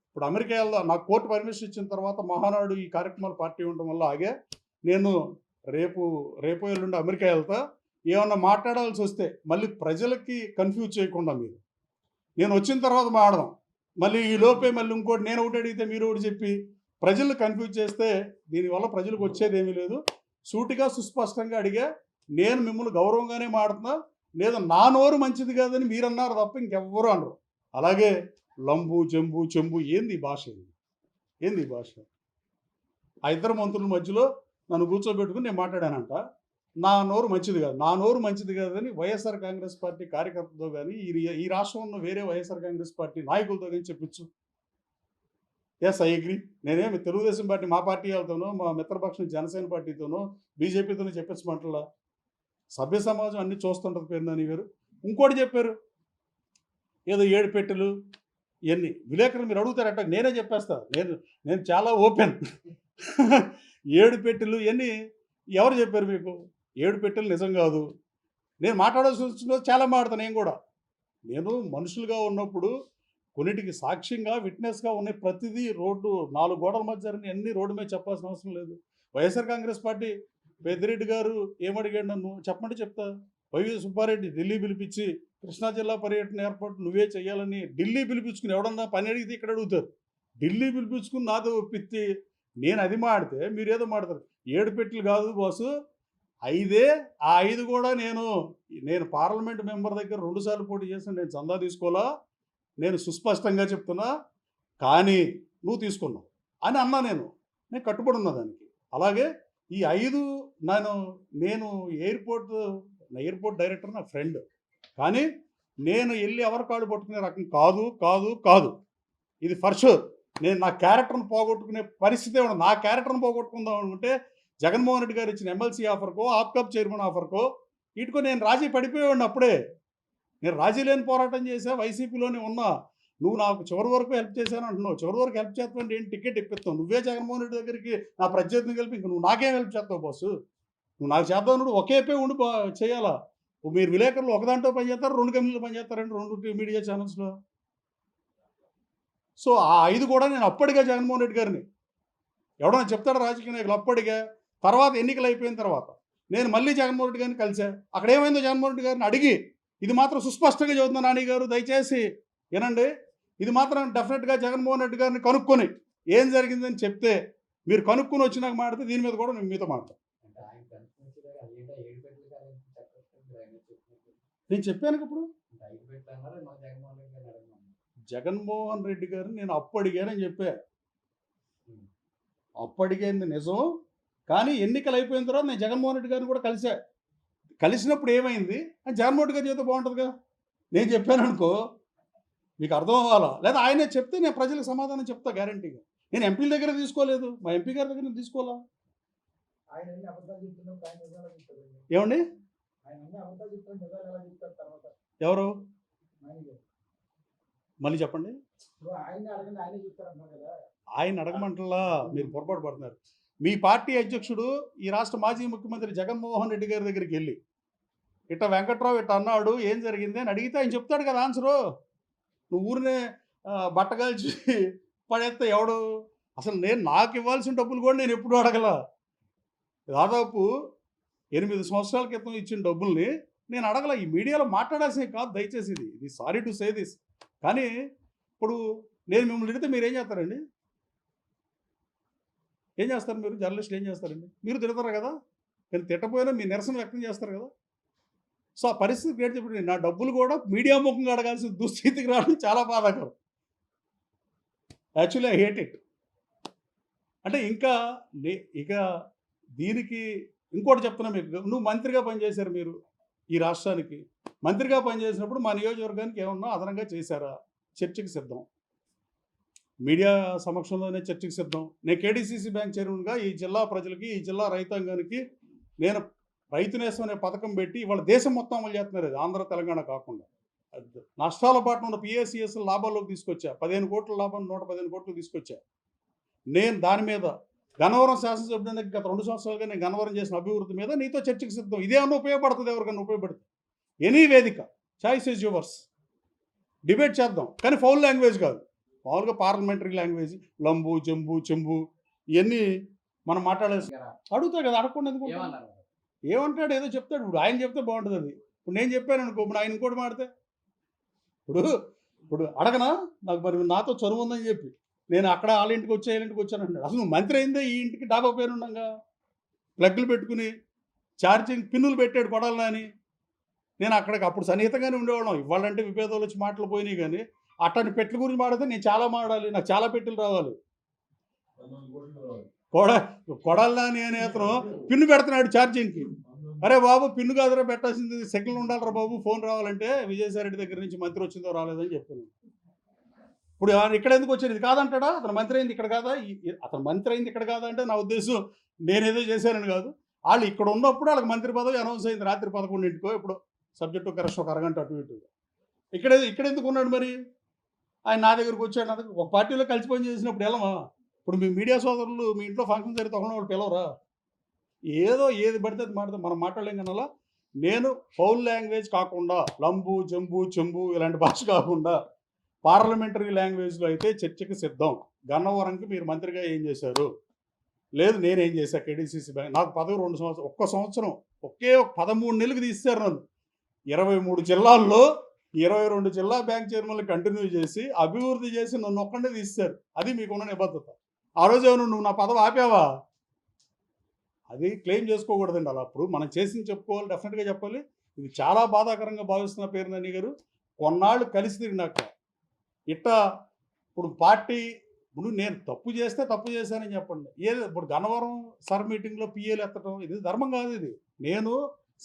ఇప్పుడు అమెరికా నాకు కోర్టు పర్మిషన్ ఇచ్చిన తర్వాత మహానాడు ఈ కార్యక్రమాలు పార్టీ ఉండడం వల్ల ఆగే. నేను రేపు ఎల్లుండి అమెరికా వెళ్తా. ఏమన్నా మాట్లాడాల్సి వస్తే మళ్ళీ ప్రజలకి కన్ఫ్యూజ్ చేయకుండా మీరు, నేను వచ్చిన తర్వాత మాట్లాడదాం. మళ్ళీ ఈ లోపే మళ్ళీ ఇంకోటి నేను ఒకటి అడిగితే మీరు ఒకటి చెప్పి ప్రజలను కన్ఫ్యూజ్ చేస్తే దీనివల్ల ప్రజలకు వచ్చేది ఏమీ లేదు. సూటిగా సుస్పష్టంగా అడిగా, నేను మిమ్మల్ని గౌరవంగానే మాడుతున్నా, లేదా నా నోరు మంచిది కాదని మీరు అన్నారు తప్ప ఇంకెవ్వరూ అనరు. అలాగే లంబు జంబు చెంబు ఏంది భాష? ఏంది భాష? ఆ ఇద్దరు మంత్రుల మధ్యలో నన్ను కూర్చోబెట్టుకుని నేను మాట్లాడానంట. నా నోరు మంచిది కాదు, నా నోరు మంచిది కాదని వైఎస్ఆర్ కాంగ్రెస్ పార్టీ కార్యకర్తలతో కానీ ఈ రాష్ట్రంలో వేరే వైఎస్ఆర్ కాంగ్రెస్ పార్టీ నాయకులతో కానీ చెప్పించు. Yes, I agree. నేనేమి తెలుగుదేశం పార్టీ మా పార్టీ వాళ్ళతోనో, మా మిత్రపక్షం జనసేన పార్టీతోనో, బీజేపీతోనో చెప్పించమంటలా. సభ్య సమాజం అన్ని చూస్తుంటుంది పేరునాని గారు. ఇంకోటి చెప్పారు, ఏదో 7 పెట్టెలు ఇవన్నీ. విలేకరులు మీరు అడుగుతారట, నేనే చెప్పేస్తా. నేను చాలా ఓపెన్. 7 పెట్టెలు ఇవన్నీ ఎవరు చెప్పారు మీకు? 7 పెట్టెలు నిజం కాదు. నేను మాట్లాడాల్సి వచ్చిన చాలా మాట్లాడతాను. నేను కూడా నేను మనుషులుగా ఉన్నప్పుడు కొన్నిటికి సాక్ష్యంగా విట్నెస్గా ఉన్నాయి. ప్రతిదీ రోడ్డు 4 గోడల మధ్య అన్ని రోడ్డు మీద చెప్పాల్సిన అవసరం లేదు. వైఎస్ఆర్ కాంగ్రెస్ పార్టీ పెద్దిరెడ్డి గారు ఏమడిగాడు నన్ను చెప్పమంటే చెప్తా. వైవి సుబ్బారెడ్డి ఢిల్లీ పిలిపించి కృష్ణా జిల్లా పర్యటన ఏర్పాటు నువ్వే చేయాలని ఢిల్లీ పిలిపించుకుని, ఎవడన్నా పని అడిగితే ఇక్కడ అడుగుతారు, ఢిల్లీ పిలిపించుకుని నాతో ఒప్పిస్తే నేను అది మాడితే మీరు ఏదో మాడతారు. 7 పెట్టెలు కాదు బాసు, 5. ఆ 5 కూడా నేను పార్లమెంట్ మెంబర్ దగ్గర 2 సార్లు పోటీ చేసిన, నేను చందా తీసుకోవాలా, నేను సుస్పష్టంగా చెప్తున్నా, కానీ నువ్వు తీసుకున్నావు అని అన్నా. నేను కట్టుబడి ఉన్నా దానికి. అలాగే ఈ 5 నేను ఎయిర్పోర్ట్ డైరెక్టర్ నా ఫ్రెండ్, కానీ నేను వెళ్ళి ఎవరి కాడు పట్టుకునే రకం కాదు. ఇది ఫర్ షూర్. నేను నా క్యారెక్టర్ను పోగొట్టుకునే పరిస్థితే ఉండదు. నా క్యారెక్టర్ను పోగొట్టుకుందాం అనుకుంటే జగన్మోహన్ రెడ్డి గారు ఇచ్చిన ఎమ్మెల్సీ ఆఫర్కో, ఆప్కాబ్ చైర్మన్ ఆఫర్కో వీటికో నేను రాజీ పడిపోయేవాడిని. అప్పుడే నేను రాజీ లేని పోరాటం చేశా, వైసీపీలోనే ఉన్నా. నువ్వు నాకు చివరి వరకు హెల్ప్ చేశాను అంటున్నావు. చివరి వరకు హెల్ప్ చేస్తావంటే ఏంటి? టికెట్ ఇప్పిస్తావు. నువ్వే జగన్మోహన్ రెడ్డి దగ్గరికి నా ప్రత్యర్థిని కలిపి ఇంక నువ్వు నాకేం హెల్ప్ చేస్తావు బాసు? నువ్వు నాకు చేద్దాం నువ్వు ఒకేపే ఉండి చేయాలా? మీరు విలేకరులు ఒక దాంట్లో పనిచేస్తారు, 2 కంపెనీలు పనిచేస్తారండి, 2 మీడియా ఛానల్స్లో. సో ఆ 5 కూడా నేను అప్పటిగా జగన్మోహన్ రెడ్డి గారిని, ఎవడన్నా చెప్తాడు రాజకీయ నాయకులు, అప్పటిగా తర్వాత ఎన్నికలు అయిపోయిన తర్వాత నేను మళ్ళీ జగన్మోహన్ రెడ్డి గారిని కలిసా. అక్కడ ఏమైందో జగన్మోహన్ రెడ్డి గారిని అడిగి, ఇది మాత్రం సుస్పష్టంగా చదువుతున్నా నాని గారు, దయచేసి వినండి, ఇది మాత్రం డెఫినెట్గా జగన్మోహన్ రెడ్డి గారిని కనుక్కొని ఏం జరిగిందని చెప్తే, మీరు కనుక్కొని వచ్చినాక మాట్లాడితే దీని మీద కూడా నేను మీతో మాట్లాడతాను. నేను చెప్పాను ఇప్పుడు జగన్మోహన్ రెడ్డి గారిని నేను అప్పు అడిగానని చెప్పా. అప్పు అడిగేది నిజం, కానీ ఎన్నికలు అయిపోయిన తర్వాత నేను జగన్మోహన్ రెడ్డి గారిని కూడా కలిసినప్పుడు ఏమైంది అని జగన్మోహన్ రెడ్డి గారు చేస్తే బాగుంటుంది కదా. నేను చెప్పాను అనుకో, మీకు అర్థం అవ్వాలా, లేదా ఆయనే చెప్తే నేను ప్రజలకు సమాధానం చెప్తా గ్యారంటీగా. నేను ఎంపీల దగ్గర తీసుకోలేదు, మా ఎంపీ గారి దగ్గర నేను తీసుకోవాలా. ఏమండి ఎవరు మళ్ళీ చెప్పండి. ఆయన అడగమంటలా, మీరు పొరపాటు పడుతున్నారు. మీ పార్టీ అధ్యక్షుడు ఈ రాష్ట్ర మాజీ ముఖ్యమంత్రి జగన్మోహన్ రెడ్డి గారి దగ్గరికి వెళ్ళి ఇట్ట వెంకట్రావు ఇట్ట అన్నాడు, ఏం జరిగింది అని అడిగితే ఆయన చెప్తాడు కదా ఆన్సరు. నువ్వు ఊరినే బట్టగాల్చి పడేస్తే ఎవడు అసలు నాకు ఇవ్వాల్సిన డబ్బులు కూడా నేను ఎప్పుడూ అడగల. దాదాపు 8 సంవత్సరాల క్రితం ఇచ్చిన డబ్బుల్ని నేను అడగల. ఈ మీడియాలో మాట్లాడాల్సింది కాదు దయచేసి, ఇది సారీ టు సే దిస్. కానీ ఇప్పుడు నేను మిమ్మల్ని అడిగితే మీరు ఏం చేస్తారండి? ఏం చేస్తారు మీరు? జర్నలిస్టులు ఏం చేస్తారండి? మీరు తిడతారు కదా, కానీ తిట్టపోయినా మీ నిరసన వ్యక్తం చేస్తారు కదా. సో ఆ పరిస్థితి క్రియేట్ చెప్పండి. నా డబ్బులు కూడా మీడియా ముఖంగా అడగాల్సిన దుస్థితికి రావడం చాలా బాధాకరం. Actually I hate it. అంటే ఇక దీనికి ఇంకోటి చెప్తున్నా మీకు. నువ్వు మంత్రిగా పనిచేశారు, మీరు ఈ రాష్ట్రానికి మంత్రిగా పనిచేసినప్పుడు మా నియోజకవర్గానికి ఏమన్నా అదనంగా చేశారా? చర్చకి సిద్ధం, మీడియా సమక్షంలోనే చర్చకి సిద్ధం. నేను కేడీసీసీ బ్యాంక్ చైర్మన్గా ఈ జిల్లా ప్రజలకి, ఈ జిల్లా రైతాంగానికి నేను రైతు నేస్తం అనే పథకం పెట్టి ఇవాళ దేశం మొత్తం అమలు చేస్తున్నారు. అది ఆంధ్ర తెలంగాణ కాకుండా నష్టాల పాటున ఉన్న పిఎస్సిఎస్ లాభాల్లోకి తీసుకొచ్చా. 15 కోట్ల లాభం 115 కోట్లు తీసుకొచ్చా. నేను దాని మీద గన్నవరం శాసనసభ్యుడిని గత 2 సంవత్సరాలుగా నేను గన్నవరం చేసిన అభివృద్ధి మీద నీతో చర్చకి సిద్ధం. ఇదేమన్నా ఉపయోగపడుతుంది, ఎవరికన్నా ఉపయోగపడుతుంది. ఎనీ వేదిక, చాయిస్ ఈజ్ యువర్స్, డిబేట్ చేద్దాం. కానీ ఫౌల్ లాంగ్వేజ్ కాదు, మామూలుగా పార్లమెంటరీ లాంగ్వేజ్, లంబు జంబు చెంబు ఇవన్నీ మనం మాట్లాడేసి అడుగుతా కదా. అడగకుండా ఎందుకు ఏమంటాడు? ఏదో చెప్తాడు. ఇప్పుడు ఆయన చెప్తే బాగుంటుంది. అది ఇప్పుడు నేను చెప్పాను అనుకో, ఇప్పుడు ఆయన ఇంకోటి మాడితే ఇప్పుడు అడగనా? నాకు మరి నాతో చనువు ఉందని చెప్పి నేను అక్కడ వాళ్ళ ఇంటికి వచ్చి వీళ్ళ ఇంటికి వచ్చాను అంటున్నాడు. అసలు నువ్వు మంత్రి అయిందే ఈ ఇంటికి డాబా పేరుండగా ప్లగ్లు పెట్టుకుని ఛార్జింగ్ పిన్నులు పెట్టాడు కొడాలని అని. నేను అప్పుడు సన్నిహితంగానే ఉండేవాళ్ళం. ఇవ్వాలంటే విభేదాలు వచ్చి మాటలు పోయినాయి. కానీ అట్టని పెట్టెల గురించి మాడితే నేను చాలా మాడాలి, నాకు చాలా పెట్టెలు రావాలి. కొడాలని అనే అతను పిన్ను పెడుతున్నాడు ఛార్జింగ్కి. అరే బాబు, పిన్ను కాదురా పెట్టాల్సింది, సిగ్నల్ ఉండాలిరా బాబు ఫోన్ రావాలంటే. విజయసాయి రెడ్డి దగ్గర నుంచి మంత్రి వచ్చిందో రాలేదని చెప్పాను. ఇప్పుడు ఇక్కడ ఎందుకు వచ్చారు? ఇది కాదంటాడా? అతను మంత్రి అయింది ఇక్కడ కాదా? అతను మంత్రి అయింది ఇక్కడ కాదా అంటే నా ఉద్దేశం నేనేదో చేశానని కాదు. వాళ్ళు ఇక్కడ ఉన్నప్పుడు వాళ్ళకి మంత్రి పదవి అనౌన్స్ అయింది రాత్రి 11ంటికో ఇప్పుడు, సబ్జెక్టు కరెక్షన్ ఒక అరగంట అటు ఇటుగా. ఇక్కడ ఎందుకు ఉన్నాడు మరి? ఆయన నా దగ్గరకు వచ్చాడు. నా దగ్గర ఒక పార్టీలో కలిసి పని చేసినప్పుడు వెళ్ళమా? ఇప్పుడు మీ మీడియా సోదరులు మీ ఇంట్లో ఫంక్షన్ జరిగితే ఒకటి వాళ్ళు పిలవరా? ఏది పడితే అది మాట్లాడితే మనం మాట్లాడలేం. కన్నా నేను ఫౌల్ లాంగ్వేజ్ కాకుండా, లంబు జంబు చెంబు ఇలాంటి భాష కాకుండా పార్లమెంటరీ లాంగ్వేజ్లో అయితే చర్చకి సిద్ధం. గన్నవరంకి మీరు మంత్రిగా ఏం చేశారు? లేదు నేనేం చేశా? కేడీసీసీ బ్యాంక్ నాకు పదవి 2 సంవత్సరం, ఒక్క సంవత్సరం ఒకే 13 నెలలకు తీస్తారు నన్ను. 23 జిల్లాల్లో 22 జిల్లా బ్యాంక్ చైర్మన్లు కంటిన్యూ చేసి అభివృద్ధి చేసి నన్ను ఒక్కడే తీస్తారు. అది మీకున్న నిబద్ధత. ఆ రోజు ఏమన్నా నువ్వు నా పదవి ఆపావా? అది క్లెయిమ్ చేసుకోకూడదండి. అలా అప్పుడు మనం చేసింది చెప్పుకోవాలి, డెఫినెట్గా చెప్పాలి. ఇది చాలా బాధాకరంగా భావిస్తున్న పేరునని గారు. కొన్నాళ్ళు కలిసి తిరిగినాక ఇప్పుడు పార్టీ, ఇప్పుడు నేను తప్పు చేస్తే తప్పు చేశానని చెప్పండి. ఇప్పుడు గన్నవరం సర్ మీటింగ్లో పిఏలు ఎత్తడం ఇది ధర్మం కాదు. ఇది నేను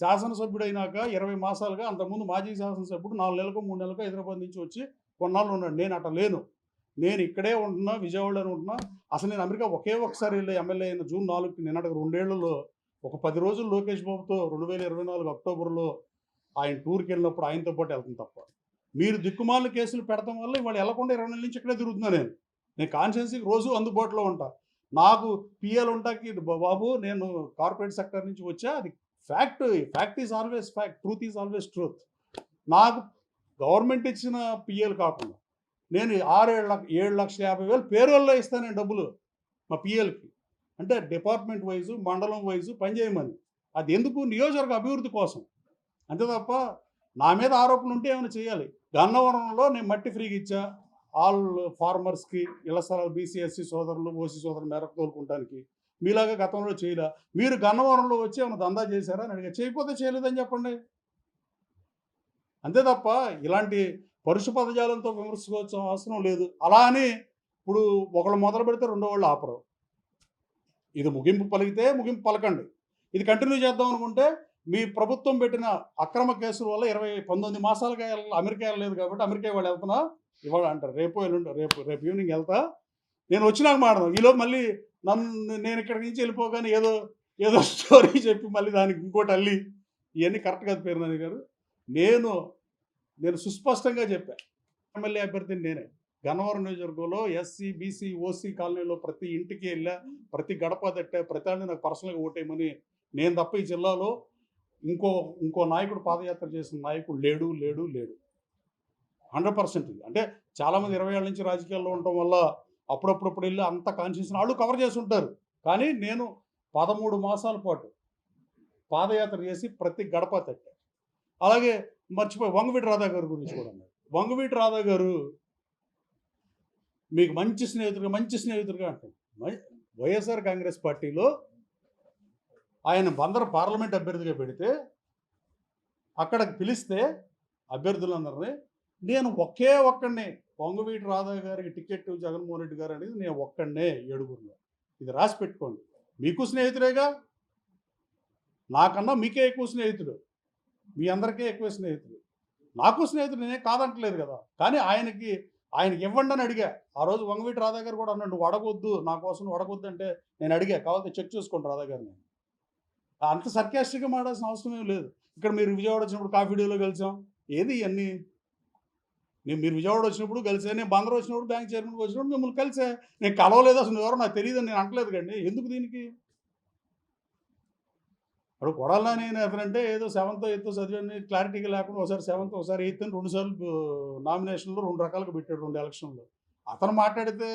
శాసనసభ్యుడైనాక 20 మాసాలుగా, అంతకుముందు మాజీ శాసనసభ్యుడు 4 నెలలకు 3 నెలలకు హైదరాబాద్ నుంచి వచ్చి కొన్నాళ్ళు ఉన్నాడు. నేను అట్లా లేను. నేను ఇక్కడే ఉంటున్నా, విజయవాడలో ఉంటున్నా. అసలు నేను అమెరికా ఒకసారి వెళ్ళి ఎమ్మెల్యే అయిన జూన్ 4కి నిన్నటికి 2 ఏళ్లలో ఒక 10 రోజులు లోకేష్ బాబుతో 2024 అక్టోబర్లో ఆయన టూర్కి వెళ్ళినప్పుడు ఆయనతో పాటు వెళ్తాను తప్ప. మీరు దిక్కుమాల కేసులు పెడతాం వల్ల ఇవాళ వెళ్ళకుండా 20 నెలల నుంచి ఇక్కడే తిరుగుతున్నా. నేను కాన్స్టిట్యున్సీకి రోజు అందుబాటులో ఉంటా. నాకు పిఎల్ ఉంటాకి బాబు నేను కార్పొరేట్ సెక్టర్ నుంచి వచ్చా. అది fact is always fact, truth is always truth. నాకు గవర్నమెంట్ ఇచ్చిన పిఎల్ కాకుండా నేను 7,50,000 పేరోల్లో ఇస్తాను నేను డబ్బులు మా పిఎల్కి. అంటే డిపార్ట్మెంట్ వైజు, మండలం వైజు పనిచేయమని. అది ఎందుకు? నియోజకవర్గ అభివృద్ధి కోసం. అంతే తప్ప నా మీద ఆరోపణలు ఉంటే ఏమైనా చేయాలి. గన్నవరంలో నేను మట్టి ఫ్రీగా ఇచ్చా ఆల్ ఫార్మర్స్కి, ఇళ్ల స్థలాలు బీసీ ఎస్సీ సోదరులు ఓసీ సోదరులు మేరకు తోలుకుంటానికి. మీలాగా గతంలో చేయలే. మీరు గన్నవరంలో వచ్చి ఏమైనా దందా చేశారా అని అడిగా. చేయకపోతే చేయలేదని చెప్పండి. అంతే తప్ప ఇలాంటి పరుష పదజాలంతో విమర్శించుకోవాల్సిన అవసరం లేదు. అలా అని ఇప్పుడు ఒకళ్ళు మొదలు పెడితే రెండో వాళ్ళు ఆపరు. ఇది ముగింపు పలికితే ముగింపు పలకండి. ఇది కంటిన్యూ చేద్దాం అనుకుంటే మీ ప్రభుత్వం పెట్టిన అక్రమ కేసుల వల్ల 19 మాసాలుగా అమెరికా వెళ్ళలేదు కాబట్టి అమెరికా వాళ్ళు వెళ్తున్నా ఇవాళ అంటారు రేపు ఎల్లుండి రేపు ఈవినింగ్ వెళ్తా, నేను వచ్చినాక మాడదాం. ఈలోపు మళ్ళీ నేను ఇక్కడి నుంచి వెళ్ళిపోగానే ఏదో ఏదో స్టోరీ చెప్పి మళ్ళీ దానికి ఇంకోటి అల్లి ఇవన్నీ కరెక్ట్ కాదు పేర్నాని గారు. నేను నేను సుస్పష్టంగా చెప్పాను, ఎమ్మెల్యే అభ్యర్థిని నేనే. గన్నవరం నియోజకవర్గంలో ఎస్సీ బీసీ ఓసీ కాలనీలో ప్రతి ఇంటికి వెళ్ళా, ప్రతి గడప తట్టా, ప్రతి వాళ్ళని నాకు పర్సనల్గా ఓటేయమని. నేను తప్ప ఈ జిల్లాలో ఇంకో నాయకుడు పాదయాత్ర చేసిన నాయకుడు లేడు 100%. అంటే చాలామంది 20 ఏళ్ళ నుంచి రాజకీయాల్లో ఉండటం వల్ల అప్పుడప్పుడు వెళ్ళి అంత కాన్షియస్ వాళ్ళు కవర్ చేసి ఉంటారు. కానీ నేను 13 మాసాల పాటు పాదయాత్ర చేసి ప్రతి గడప తట్టా. అలాగే మర్చిపోయి వంగవీటి రాధా గారి గురించి కూడా అన్నారు. వంగవీటి రాధా గారు మీకు మంచి స్నేహితుడిగా అంటారు. వైఎస్ఆర్ కాంగ్రెస్ పార్టీలో ఆయన బందరు పార్లమెంట్ అభ్యర్థిగా పెడితే అక్కడికి పిలిస్తే అభ్యర్థులందరినీ నేను ఒక్కడినే వంగవీటి రాధా గారికి టికెట్ జగన్మోహన్ రెడ్డి గారు అనేది నేను ఒక్కడనే 7గురిలో. ఇది రాసి పెట్టుకోండి. మీకు స్నేహితుడేగా, నాకన్నా మీకే ఎక్కువ స్నేహితుడు, మీ అందరికీ ఎక్కువ స్నేహితుడు, నాకు స్నేహితుడు, నేనే కాదంటలేదు కదా. కానీ ఆయనకి ఇవ్వండి అని అడిగా. ఆ రోజు వంగవీటి రాధా గారు కూడా అన్నాడు, నువ్వు అడగొద్దు, నా కోసం నువ్వు అడగొద్దు అంటే నేను అడిగా, కావాలంటే చెక్ చేసుకోండి రాధా గారిని. అంత సర్కాస్టిక్గా మాడాల్సిన అవసరం ఏం లేదు. ఇక్కడ మీరు విజయవాడ వచ్చినప్పుడు కాఫీ డేలో కలిసాం, ఏది ఇవన్నీ? మీరు విజయవాడ వచ్చినప్పుడు కలిసే, నేను బందరు వచ్చినప్పుడు బ్యాంక్ చైర్మన్కి వచ్చినప్పుడు మిమ్మల్ని కలిసే. నేను కలవలేదు, అసలు ఎవరో నాకు తెలియదు, నేను అంటలేదు కండి. ఎందుకు దీనికి? ఇప్పుడు కొడాలని నేను ఎక్కడంటే ఏదో 7th 8th చదివని క్లారిటీగా లేకుండా ఒకసారి 7th ఒకసారి 8th అని 2 సార్లు నామినేషన్లో 2 రకాలుగా పెట్టాడు 2 ఎలక్షన్లో. అతను మాట్లాడితే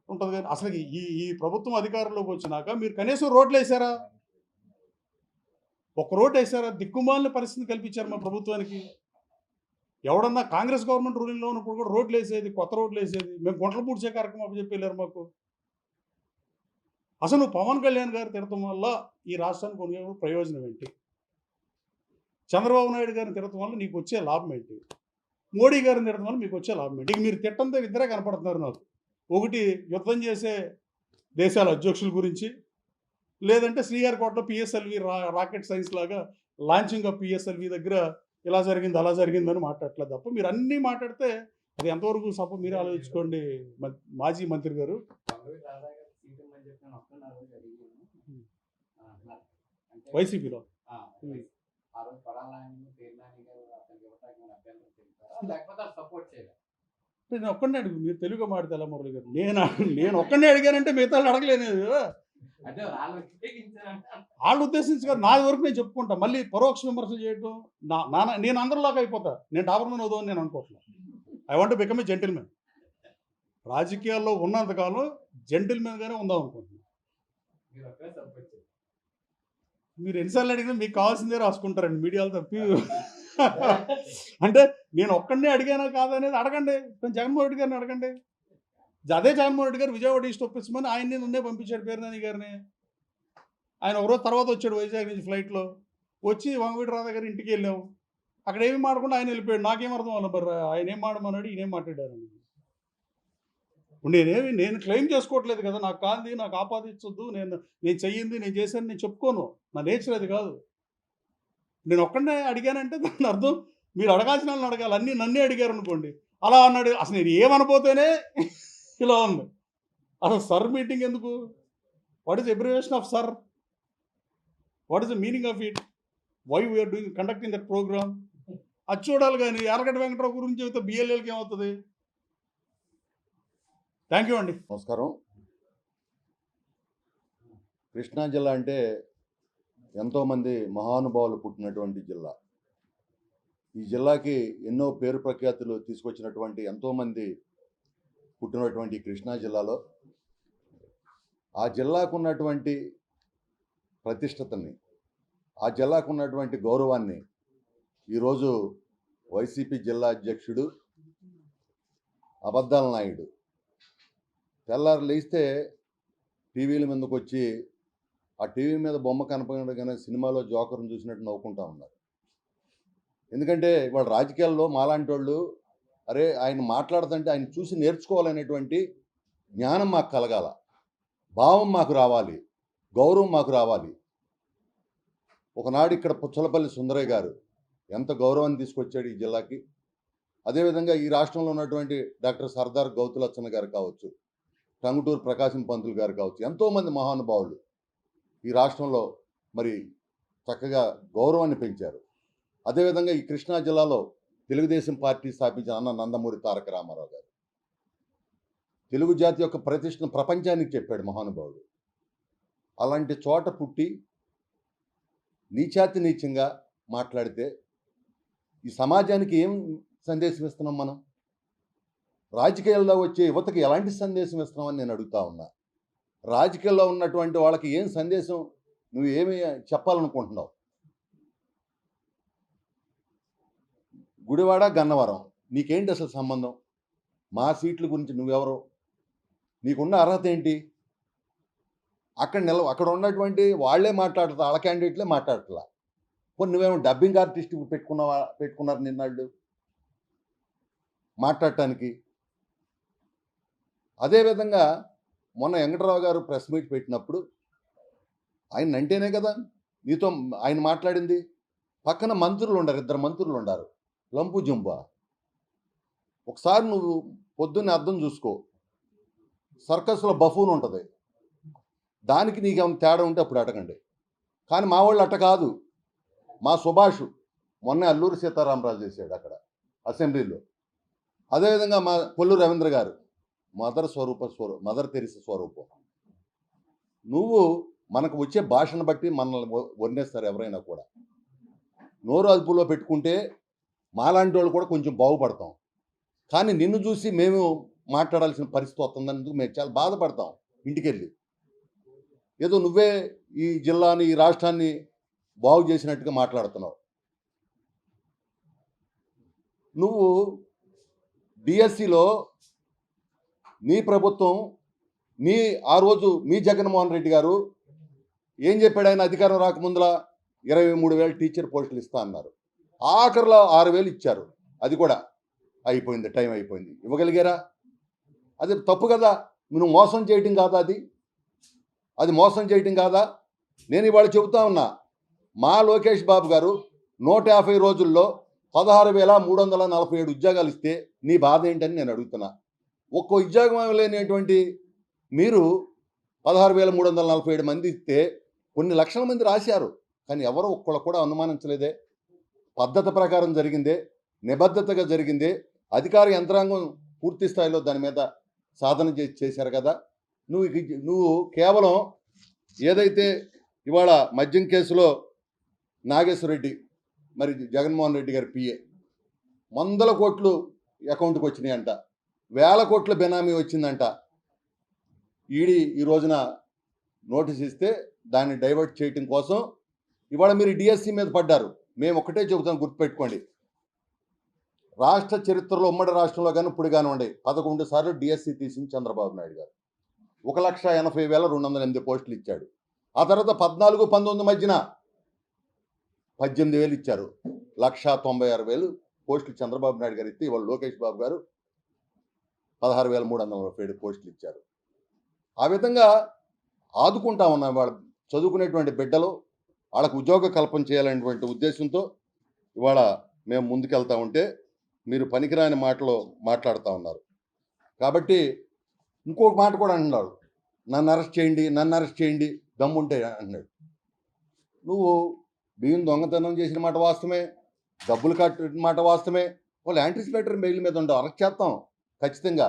ఉంటుంది కానీ అసలు ఈ ప్రభుత్వం అధికారంలోకి వచ్చినాక మీరు కనీసం రోడ్లు వేసారా? ఒక రోడ్ వేసారా? దిక్కుమాలిన పరిస్థితిని కల్పించారు మా ప్రభుత్వానికి. ఎవడన్నా కాంగ్రెస్ గవర్నమెంట్ రూలింగ్లో ఉన్నప్పుడు కూడా రోడ్లు వేసేది, కొత్త రోడ్లు వేసేది. మేము గుంటలు పూడ్చే కార్యక్రమం చెప్పి వెళ్ళారు మాకు. అసలు నువ్వు పవన్ కళ్యాణ్ గారు తిడటం వల్ల ఈ రాష్ట్రానికి కొన్ని ప్రయోజనం ఏంటి? చంద్రబాబు నాయుడు గారిని తిడటం వల్ల నీకు వచ్చే లాభం ఏంటి? మోడీ గారిని తిడటం వల్ల మీకు వచ్చే లాభం ఏంటి? ఇక మీరు తిట్టంతో ఇద్దరే కనపడుతున్నారు నాకు. ఒకటి యుద్ధం చేసే దేశాల అధ్యక్షుల గురించి, లేదంటే శ్రీహరికోటలో పిఎస్ఎల్వి రాకెట్ సైన్స్ లాగా లాంచింగ్ ఆఫ్ పిఎస్ఎల్వి దగ్గర ఇలా జరిగింది అలా జరిగిందని మాట్లాడలేదు తప్ప మీరు అన్నీ మాట్లాడితే అది ఎంతవరకు మీరే ఆలోచించుకోండి మాజీ మంత్రి గారు. వైసీపీలో నేను ఒక్కడినే అడుగు, మీరు తెలుగుగా మాట్లాడితే ఎలా మురళి గారు? నేను ఒక్కడినే అడిగానంటే మిగతా వాళ్ళు అడగలేను కదా. వాళ్ళు ఉద్దేశించి కాదు, నాది వరకు నేను చెప్పుకుంటా. మళ్ళీ పరోక్ష విమర్శలు చేయడం నేను అందరిలాగా అయిపోతా. నేను డాబర్మన్ అవుదామని నేను అనుకోవట్లేదు. I want to become a gentlemen. రాజకీయాల్లో ఉన్నంతకాలం జెంటిల్మెన్గానే ఉందాం అనుకుంటున్నాను. మీరు ఎన్నిసార్లు అడిగినా మీకు కావాల్సిందే రాసుకుంటారండి మీడియాలో తప్పి. అంటే నేను ఒక్కడనే అడిగానా కాదనేది అడగండి, జగన్మోహన్ రెడ్డి గారిని అడగండి. అదే జగన్మోహన్ రెడ్డి గారు విజయవాడ ఈస్ట్ ఒప్పించమని ఆయన్ని నిన్నే పంపించాడు పేర్నాని గారిని. ఆయన ఒకరోజు తర్వాత వచ్చాడు వైజాగ్ నుంచి ఫ్లైట్లో. వచ్చి వంగవీటి రాధా గారి ఇంటికి వెళ్ళాము. అక్కడ ఏమి మాడకుండా ఆయన వెళ్ళిపోయాడు. నాకేం అర్థం అవ్వాలి మరి ఆయన ఏం మాడమన్నాడు, ఈయనేం మాట్లాడారని. నేను క్లెయిమ్ చేసుకోవట్లేదు కదా, నాకు కాంది, నాకు ఆపాదించొద్దు, నేను చెయ్యింది, నేను చేశాను, నేను చెప్పుకోను. నా నేచర్ అది కాదు. నేను ఒక్కడనే అడిగానంటే దాని అర్థం మీరు అడగాల్సిన వాళ్ళని అడగాలి. అన్నీ నన్నే అడిగారు అనుకోండి, అలా అన్నాడు. అసలు నేను ఏమనపోతేనే ఇలా ఉంది. అసలు సర్ మీటింగ్ ఎందుకు? What is abbreviation of sir? What is the meaning of it? Why we are conducting that programme? అది చూడాలి. కానీ యార్లగడ్డ వెంకటరావు గురించి చెబితే బిఎల్ఏలకి ఏమవుతుంది? థ్యాంక్ యూ అండి. నమస్కారం. కృష్ణా జిల్లా అంటే ఎంతోమంది మహానుభావులు పుట్టినటువంటి జిల్లా. ఈ జిల్లాకి ఎన్నో పేరు ప్రఖ్యాతులు తీసుకొచ్చినటువంటి ఎంతోమంది పుట్టినటువంటి కృష్ణా జిల్లాలో ఆ జిల్లాకు ఉన్నటువంటి ప్రతిష్టతని, ఆ జిల్లాకు ఉన్నటువంటి గౌరవాన్ని ఈరోజు వైసీపీ జిల్లా అధ్యక్షుడు అబద్ధాల నాయుడు తెల్లారు లేస్తే టీవీల మీదకి వచ్చి ఆ టీవీ మీద బొమ్మ కనపడగానే సినిమాలో జోకర్ని చూసినట్టు నవ్వుకుంటా ఉన్నారు. ఎందుకంటే ఇవాళ రాజకీయాల్లో మాలాంటి వాళ్ళు అరే ఆయన మాట్లాడుతుంటే ఆయన చూసి నేర్చుకోవాలనేటువంటి జ్ఞానం మాకు కలగాల, భావం మాకు రావాలి, గౌరవం మాకు రావాలి. ఒకనాడు ఇక్కడ పుచ్చలపల్లి సుందరయ్య గారు ఎంత గౌరవాన్ని తీసుకొచ్చాడు ఈ జిల్లాకి. అదేవిధంగా ఈ రాష్ట్రంలో ఉన్నటువంటి డాక్టర్ సర్దార్ గౌతులచ్చన్న గారు కావచ్చు, టంగుటూరు ప్రకాశం పంతులు గారు కావచ్చు, ఎంతోమంది మహానుభావులు ఈ రాష్ట్రంలో మరి చక్కగా గౌరవాన్ని పెంచారు. అదేవిధంగా ఈ కృష్ణా జిల్లాలో తెలుగుదేశం పార్టీ స్థాపించిన అన్న నందమూరి తారక రామారావు గారు తెలుగు జాతి యొక్క ప్రతిష్టను ప్రపంచానికి చెప్పాడు మహానుభావుడు. అలాంటి చోట పుట్టి నీచాతి నీచంగా మాట్లాడితే ఈ సమాజానికి ఏం సందేశం ఇస్తున్నాం మనం? రాజకీయాల్లో వచ్చే యువతకి ఎలాంటి సందేశం ఇస్తున్నామని నేను అడుగుతా ఉన్నా. రాజకీయాల్లో ఉన్నటువంటి వాళ్ళకి ఏం సందేశం నువ్వు ఏమి చెప్పాలనుకుంటున్నావు? గుడివాడ గన్నవరం నీకేంటి అసలు సంబంధం? మా సీట్ల గురించి నువ్వెవరో, నీకున్న అర్హత ఏంటి? అక్కడ ఉన్నటువంటి వాళ్ళే మాట్లాడతా, వాళ్ళ క్యాండిడేట్లే మాట్లాడట్లా. పోనీ నువ్వేమో డబ్బింగ్ ఆర్టిస్ట్ పెట్టుకున్నారు నిన్నాళ్ళు మాట్లాడటానికి. అదేవిధంగా మొన్న వెంకటరావు గారు ప్రెస్ మీట్ పెట్టినప్పుడు ఆయన అంటేనే కదా నీతో ఆయన మాట్లాడింది. పక్కన మంత్రులు ఉండరు, 2 మంత్రులు ఉండారు, లంపు జంబా. ఒకసారి నువ్వు పొద్దున్నే అర్థం చూసుకో. సర్కస్లో బఫూన్ ఉంటుంది, దానికి నీకేమైనా తేడా ఉంటే అప్పుడు అడగండి. కానీ మా వాళ్ళు అట్ట కాదు. మా సుభాష్ మొన్న అల్లూరి సీతారామరాజు చేశాడు అక్కడ అసెంబ్లీలో. అదేవిధంగా మా కొల్లు రవీంద్ర గారు మదర్ తెరిసా స్వరూపం. నువ్వు మనకు వచ్చే భాషను బట్టి మనల్ని వర్ణిస్తారు ఎవరైనా కూడా. నోరు అదుపులో పెట్టుకుంటే మాలాంటి వాళ్ళు కూడా కొంచెం బాగుపడతాం. కానీ నిన్ను చూసి మేము మాట్లాడాల్సిన పరిస్థితి వస్తుందన్నందుకు మేము చాలా బాధపడతాం. ఇంటికెళ్ళి ఏదో నువ్వే ఈ జిల్లాని, ఈ రాష్ట్రాన్ని బాగు చేసినట్టుగా మాట్లాడుతున్నావు. నువ్వు డిఎస్సిలో నీ ప్రభుత్వం ఆ రోజు మీ జగన్మోహన్ రెడ్డి గారు ఏం చెప్పాడు? ఆయన అధికారం రాకముందులా 23,000 టీచర్ పోస్టులు ఇస్తా అన్నారు. ఆఖరిలో 6,000 ఇచ్చారు. అది కూడా అయిపోయింది, టైం అయిపోయింది. ఇవ్వగలిగారా? అది తప్పు కదా. నువ్వు మోసం చేయటం కాదా? అది మోసం చేయటం కాదా? నేను ఇవాళ చెబుతా ఉన్నా, మా లోకేష్ బాబు గారు 150 రోజుల్లో 16,347 ఉద్యోగాలు ఇస్తే నీ బాధ ఏంటని నేను అడుగుతున్నా. ఒక్క ఉద్యోగం లేనటువంటి మీరు 16,347 మంది ఇస్తే కొన్ని లక్షల మంది రాశారు. కానీ ఎవరో ఒక్కళ్ళు కూడా అనుమానించలేదే. పద్ధతి ప్రకారం జరిగిందే, నిబద్ధతగా జరిగిందే. అధికార యంత్రాంగం పూర్తి స్థాయిలో దాని మీద సాధన చేశారు కదా. నువ్వు కేవలం ఏదైతే ఇవాళ మద్యం కేసులో నాగేశ్వరరెడ్డి మరి జగన్మోహన్ రెడ్డి గారి పిఏ 100 కోట్లు అకౌంట్కి వచ్చినాయంట, 1000 కోట్ల బెనామీ వచ్చిందంట. ఈడీ ఈ రోజున నోటీస్ ఇస్తే దాన్ని డైవర్ట్ చేయటం కోసం ఇవాళ మీరు డిఎస్సి మీద పడ్డారు. మేము ఒకటే చెబుతాం, గుర్తుపెట్టుకోండి. రాష్ట్ర చరిత్రలో ఉమ్మడి రాష్ట్రంలో కానీ ఇప్పుడు కానివ్వండి 11 సార్లు డిఎస్సి తీసింది చంద్రబాబు నాయుడు గారు. 1,80,208 పోస్టులు ఇచ్చాడు. ఆ తర్వాత 14-19 మధ్యన 18,000 ఇచ్చారు. 1,96,000 పోస్టులు చంద్రబాబు నాయుడు గారు ఇస్తే ఇవాళ లోకేష్ బాబు గారు 16,347 పోస్టులు ఇచ్చారు. ఆ విధంగా ఆదుకుంటా ఉన్నాం. వాళ్ళు చదువుకునేటువంటి బిడ్డలు, వాళ్ళకు ఉద్యోగ కల్పన చేయాలనేటువంటి ఉద్దేశంతో ఇవాళ మేము ముందుకెళ్తా ఉంటే మీరు పనికిరాని మాటలు మాట్లాడుతూ ఉన్నారు. కాబట్టి ఇంకొక మాట కూడా అంటున్నాడు, నన్ను అరెస్ట్ చేయండి దమ్ముంటే అన్నాడు. నువ్వు బియ్యం దొంగతనం చేసిన మాట వాస్తవమే, డబ్బులు కట్టిన మాట వాస్తవమే. వాళ్ళు యాంటిసిపేటరీ బెయిల్ మీద ఉండవు, అరెస్ట్ చేస్తాం ఖచ్చితంగా.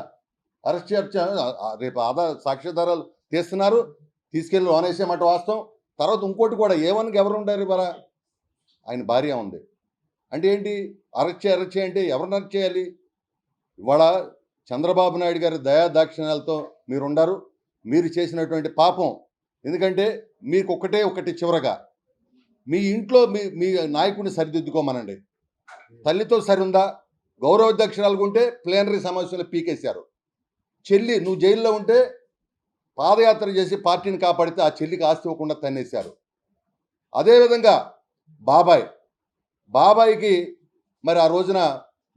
అరెస్ట్ రేపు సాక్ష్యాధారాలు తీస్తున్నారు, తీసుకెళ్ళి లోనేసే మాట వాస్తవం. తర్వాత ఇంకోటి కూడా, ఏమనకి ఎవరు ఉంటారు? ఇవాళ ఆయన భార్య ఉంది అంటే ఏంటి? అరెస్ట్ చేయంటే ఎవరిని అరెస్ట్ చేయాలి? ఇవాళ చంద్రబాబు నాయుడు గారి దయా దాక్షిణ్యాలతో మీరు ఉండారు. మీరు చేసినటువంటి పాపం, ఎందుకంటే మీకు ఒకటి చివరగా మీ ఇంట్లో మీ నాయకుడిని సరిదిద్దుకోమనండి. తల్లితో సరిఉందా? గౌరవ దక్షిణాలు ఉంటే ప్లేనరీ సమావేశంలో పీకేశారు. చెల్లి నువ్వు జైల్లో ఉంటే పాదయాత్ర చేసి పార్టీని కాపాడితే ఆ చెల్లికి ఆస్తి ఇవ్వకుండా తన్నేశారు. అదేవిధంగా బాబాయికి మరి ఆ రోజున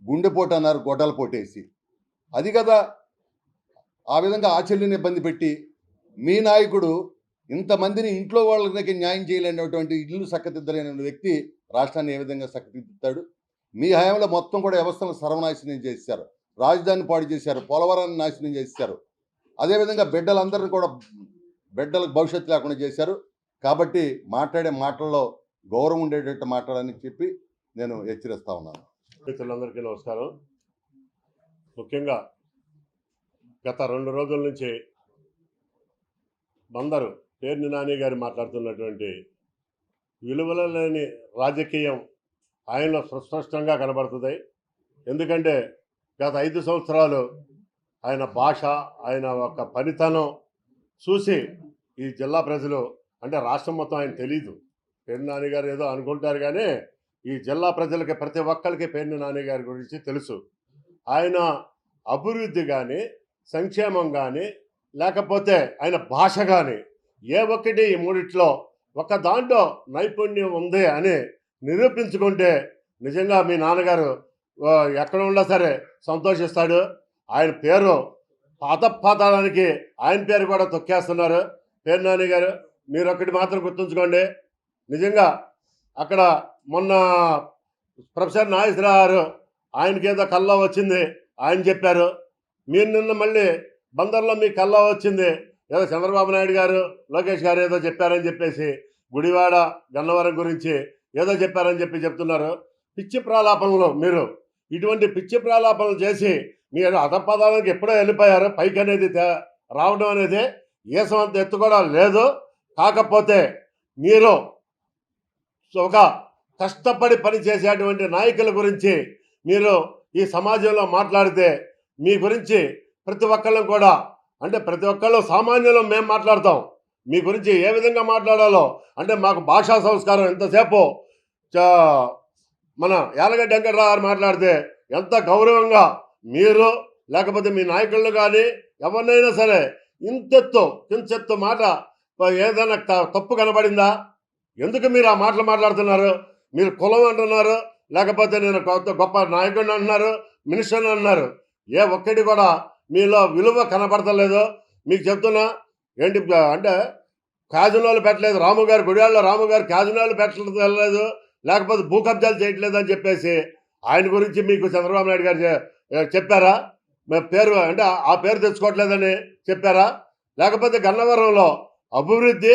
గుండెపోటు అన్నారు, గొడ్డల పోటేసి. అది కదా, ఆ విధంగా ఆ చెల్లిని ఇబ్బంది పెట్టి మీ నాయకుడు ఇంతమందిని ఇంట్లో వాళ్ళకి న్యాయం చేయలేనటువంటి ఇల్లు చక్కదిద్దలేని వ్యక్తి రాష్ట్రాన్ని ఏ విధంగా చక్కదిద్దుతాడు? మీ హయాంలో మొత్తం కూడా వ్యవస్థలను సర్వనాశనం చేశారు, రాజధాని పాడు చేశారు, పోలవరాన్ని నాశనం చేశారు. అదేవిధంగా బిడ్డలందరినీ కూడా బిడ్డలకు భవిష్యత్తు లేకుండా చేశారు. కాబట్టి మాట్లాడే మాటల్లో గౌరవం ఉండేటట్టు మాట్లాడని చెప్పి నేను హెచ్చరిస్తా ఉన్నాను. మిత్రులందరికీ నమస్కారం. ముఖ్యంగా గత 2 రోజుల నుంచి బందరు పేర్ని నాని గారు మాట్లాడుతున్నటువంటి విలువల లేని రాజకీయం ఆయనలో స్పష్టంగా కనబడుతుంది. ఎందుకంటే గత 5 సంవత్సరాలు ఆయన భాష, ఆయన ఒక పనితనం చూసి ఈ జిల్లా ప్రజలు, అంటే రాష్ట్రం మొత్తం ఆయన తెలీదు, పేర్ని నాని గారు ఏదో అనుకుంటారు, కానీ ఈ జిల్లా ప్రజలకి ప్రతి ఒక్కరికి పేర్ని నాని గారి గురించి తెలుసు. ఆయన అభివృద్ధి కానీ, సంక్షేమం కానీ, లేకపోతే ఆయన భాష కానీ ఏ ఒక్కటి ఈ మూడిట్లో ఒక దాంట్లో నైపుణ్యం ఉంది అని నిరూపించుకుంటే నిజంగా మీ నాన్నగారు ఎక్కడ ఉన్నా సరే సంతోషిస్తాడు. ఆయన పేరు పాతాళానికి ఆయన పేరు కూడా తొక్కేస్తున్నారు. పేర్ని నాని గారు, మీరు ఒకటి మాత్రం గుర్తుంచుకోండి. నిజంగా అక్కడ మొన్న ప్రొఫెసర్ నాగేశ్వరరావు గారు ఆయనకేదో కల్లా వచ్చింది ఆయన చెప్పారు. మీరు నిన్న మళ్ళీ బందర్లో మీ కల్లా వచ్చింది ఏదో చంద్రబాబు నాయుడు గారు, లోకేష్ గారు ఏదో చెప్పారని చెప్పేసి గుడివాడ గన్నవరం గురించి ఏదో చెప్పారని చెప్తున్నారు. పిచ్చి ప్రాలాపనలు, మీరు ఇటువంటి పిచ్చి ప్రాలాపనలు చేసి మీరు అధపదాలకు ఎప్పుడో వెళ్ళిపోయారు. పైకి అనేది రావడం అనేది ఏసమంత ఎత్తు కూడా లేదు. కాకపోతే మీరు ఒక కష్టపడి పనిచేసేటువంటి నాయకుల గురించి మీరు ఈ సమాజంలో మాట్లాడితే మీ గురించి ప్రతి ఒక్కళ్ళం కూడా, అంటే ప్రతి ఒక్కళ్ళు సామాన్యులు మేము మాట్లాడతాం. మీ గురించి ఏ విధంగా మాట్లాడాలో, అంటే మాకు భాషా సంస్కారం ఎంతసేపు మన యాలగడ్డ వెంకటరావు గారు మాట్లాడితే ఎంత గౌరవంగా మీరు, లేకపోతే మీ నాయకులను కానీ ఎవరినైనా సరే ఇంతెత్తు కించెత్తు మాట ఏదైనా తప్పు కనబడిందా? ఎందుకు మీరు ఆ మాటలు మాట్లాడుతున్నారు? మీరు కులం అంటున్నారు, లేకపోతే నేను గొప్ప నాయకుడిని అంటున్నారు, మినిస్టర్ని అంటున్నారు. ఏ ఒక్కటి కూడా మీలో విలువ కనపడతలేదు. మీకు చెప్తున్నా, ఏంటి అంటే క్యాజినోలు పెట్టలేదు రాము గారు, గుడివాడలో రాము గారు క్యాజినోలు పెట్టలేదు, లేకపోతే భూ కబ్జాలు చేయట్లేదు అని చెప్పేసి ఆయన గురించి మీకు చంద్రబాబు నాయుడు గారు చెప్పారా? పేరు అంటే ఆ పేరు తెచ్చుకోవట్లేదని చెప్పారా? లేకపోతే గన్నవరంలో అభివృద్ధి,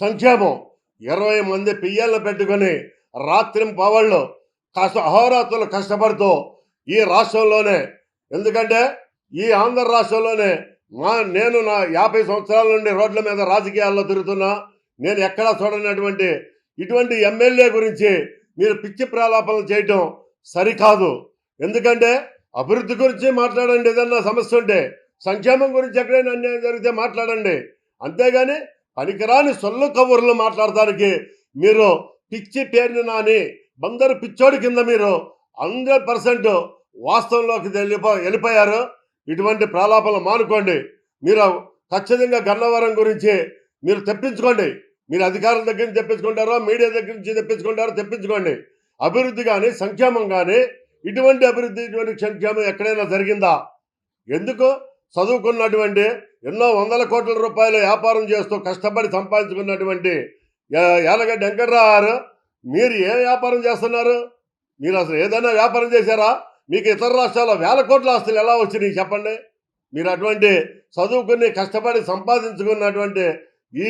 సంక్షేమం 20 మంది పియ్యలను పెట్టుకొని రాత్రి పవళ్ళు అహోరాత్రులు కష్టపడుతూ ఈ రాష్ట్రంలోనే, ఎందుకంటే ఈ ఆంధ్ర రాష్ట్రంలోనే నేను నా 50 సంవత్సరాల నుండి రోడ్ల మీద రాజకీయాల్లో తిరుగుతున్నా. నేను ఎక్కడా చూడనటువంటి ఇటువంటి ఎమ్మెల్యే గురించి మీరు పిచ్చి ప్రలాపనలు చేయటం సరికాదు. ఎందుకంటే అభివృద్ధి గురించి మాట్లాడండి, ఏదన్నా సమస్య ఉంటే, సంక్షేమం గురించి ఎక్కడైనా అన్యాయం జరిగితే మాట్లాడండి. అంతేగాని పనికిరాని సొల్లు కబుర్లు మాట్లాడటానికి మీరు పిచ్చి పేర్ని నాని బందరు పిచ్చోడి కింద మీరు 100% వాస్తవంలోకి వెళ్ళిపోయారు. ఇటువంటి ప్రలాపనలు మానుకోండి. మీరు ఖచ్చితంగా గన్నవరం గురించి మీరు తెప్పించుకోండి. మీరు అధికారుల దగ్గర నుంచి తెప్పించుకుంటారో, మీడియా దగ్గర నుంచి తెప్పించుకుంటారో తెప్పించుకోండి. అభివృద్ధి కానీ, సంక్షేమం కానీ, ఇటువంటి అభివృద్ధి, ఇటువంటి సంక్షేమం ఎక్కడైనా జరిగిందా? ఎందుకు చదువుకున్నటువంటి ఎన్నో 100 కోట్ల రూపాయలు వ్యాపారం చేస్తూ కష్టపడి సంపాదించుకున్నటువంటి యాలగడ్డ వెంకటరావు గారు మీరు ఏ వ్యాపారం చేస్తున్నారు? మీరు అసలు ఏదైనా వ్యాపారం చేశారా? మీకు ఇతర రాష్ట్రాల్లో 1000 కోట్ల ఆస్తులు ఎలా వచ్చినాయి చెప్పండి. మీరు అటువంటి చదువుకుని కష్టపడి సంపాదించుకున్నటువంటి ఈ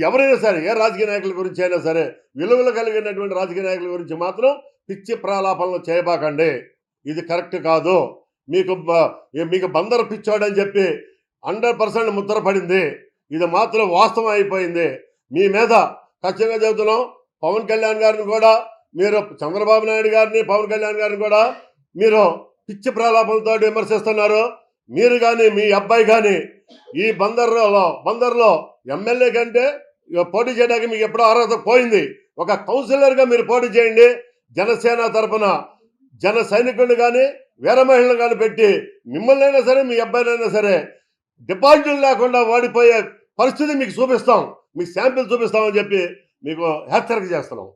ఎవరైనా సరే, ఏ రాజకీయ నాయకుల గురించి అయినా సరే, విలువలు కలిగినటువంటి రాజకీయ నాయకుల గురించి మాత్రం పిచ్చి ప్రలాపనలు చేయబాకండి. ఇది కరెక్ట్ కాదు. మీకు బందరు పిచ్చోడని చెప్పి 100% ముద్ర పడింది. ఇది మాత్రం వాస్తవం అయిపోయింది. మీ మీద ఖచ్చితంగా చెబుతున్నాం. పవన్ కళ్యాణ్ గారిని కూడా మీరు, చంద్రబాబు నాయుడు గారిని, పవన్ కళ్యాణ్ గారిని కూడా మీరు పిచ్చి ప్రలాపనలతో విమర్శిస్తున్నారు. మీరు కానీ మీ అబ్బాయి కానీ ఈ బందర్లో ఎమ్మెల్యే కంటే పోటీ చేయడానికి మీకు ఎప్పుడో అర్హత పోయింది. ఒక కౌన్సిలర్గా మీరు పోటీ చేయండి. జనసేన తరఫున జన సైనికుడిని కానీ, వీర మహిళను కానీ పెట్టి మిమ్మల్ని అయినా సరే, మీ అబ్బాయినైనా సరే డిపాజిట్లు లేకుండా ఓడిపోయే పరిస్థితి మీకు చూపిస్తాం, మీకు శాంపిల్ చూపిస్తామని చెప్పి మీకు హెచ్చరిక చేస్తున్నాం.